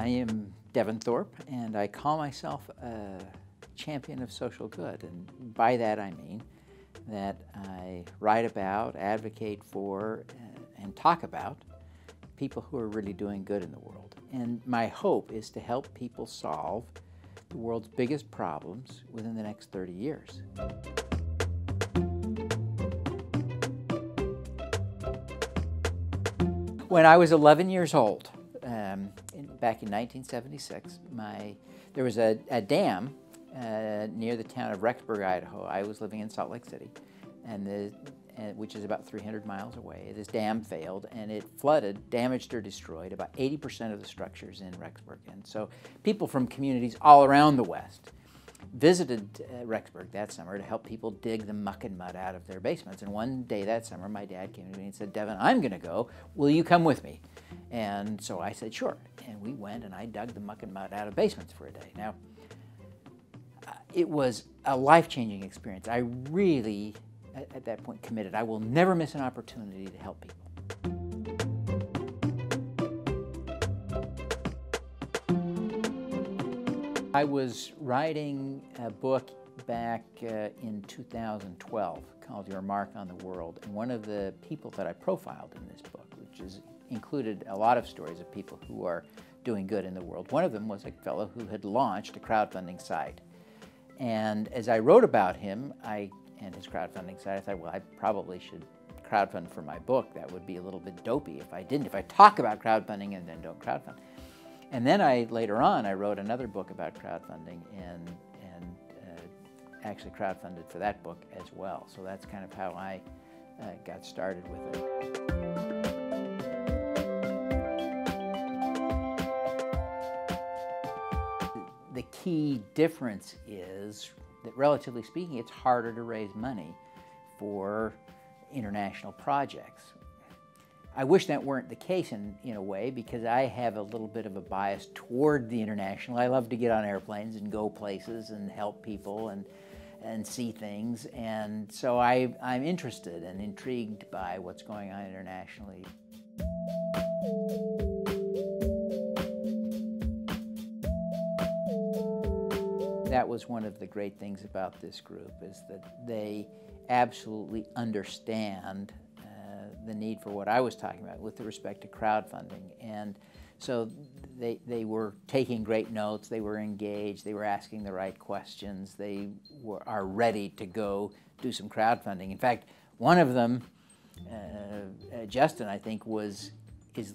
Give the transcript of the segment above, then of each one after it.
I am Devin Thorpe, and I call myself a champion of social good. And by that I mean that I write about, advocate for, and talk about people who are really doing good in the world. And my hope is to help people solve the world's biggest problems within the next 30 years. When I was 11 years old, back in 1976, there was a dam near the town of Rexburg, Idaho. I was living in Salt Lake City, which is about 300 miles away. This dam failed, and it flooded, damaged or destroyed about 80% of the structures in Rexburg. And so people from communities all around the West visited Rexburg that summer to help people dig the muck and mud out of their basements. And one day that summer, my dad came to me and said, "Devin, I'm going to go. Will you come with me?" And so I said, "Sure." And we went, and I dug the muck and mud out of basements for a day. Now, it was a life-changing experience. I really, at that point, committed. I will never miss an opportunity to help people. I was writing a book back in 2012 called Your Mark on the World, and one of the people that I profiled in this book, which included a lot of stories of people who are doing good in the world. One of them was a fellow who had launched a crowdfunding site. And as I wrote about him and his crowdfunding site, I thought, well, I probably should crowdfund for my book. That would be a little bit dopey if I didn't, if I talk about crowdfunding and then don't crowdfund. And then later on, I wrote another book about crowdfunding and actually crowdfunded for that book as well. So that's kind of how I got started with it. The key difference is that, relatively speaking, it's harder to raise money for international projects. I wish that weren't the case in a way, because I have a little bit of a bias toward the international. I love to get on airplanes and go places and help people and see things, and so I'm interested and intrigued by what's going on internationally. That was one of the great things about this group, is that they absolutely understand the need for what I was talking about with respect to crowdfunding. And so they were taking great notes, they were engaged, they were asking the right questions, they are ready to go do some crowdfunding. In fact, one of them, Justin, I think, is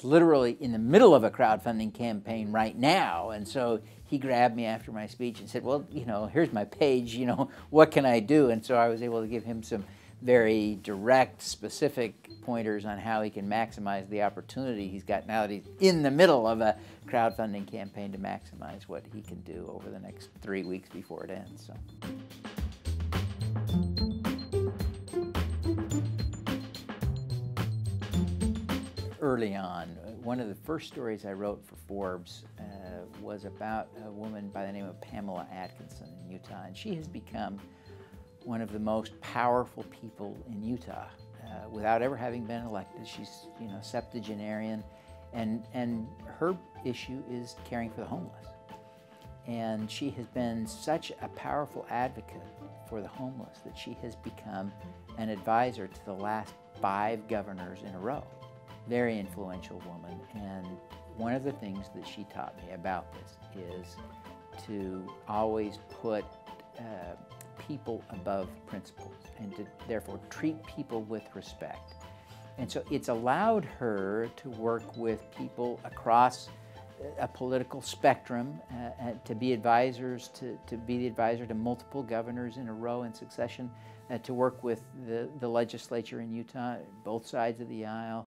literally in the middle of a crowdfunding campaign right now. And so he grabbed me after my speech and said, "Well, here's my page, what can I do?" And so I was able to give him some very direct, specific pointers on how he can maximize the opportunity he's got now that he's in the middle of a crowdfunding campaign, to maximize what he can do over the next 3 weeks before it ends. So. Early on, one of the first stories I wrote for Forbes was about a woman by the name of Pamela Atkinson in Utah, and she has become one of the most powerful people in Utah without ever having been elected. She's septuagenarian, and her issue is caring for the homeless. And she has been such a powerful advocate for the homeless that she has become an advisor to the last 5 governors in a row. Very influential woman, and one of the things that she taught me about this is to always put people above principles, and to therefore treat people with respect. And so it's allowed her to work with people across a political spectrum, to be advisors, to be the advisor to multiple governors in a row in succession, to work with the legislature in Utah, both sides of the aisle.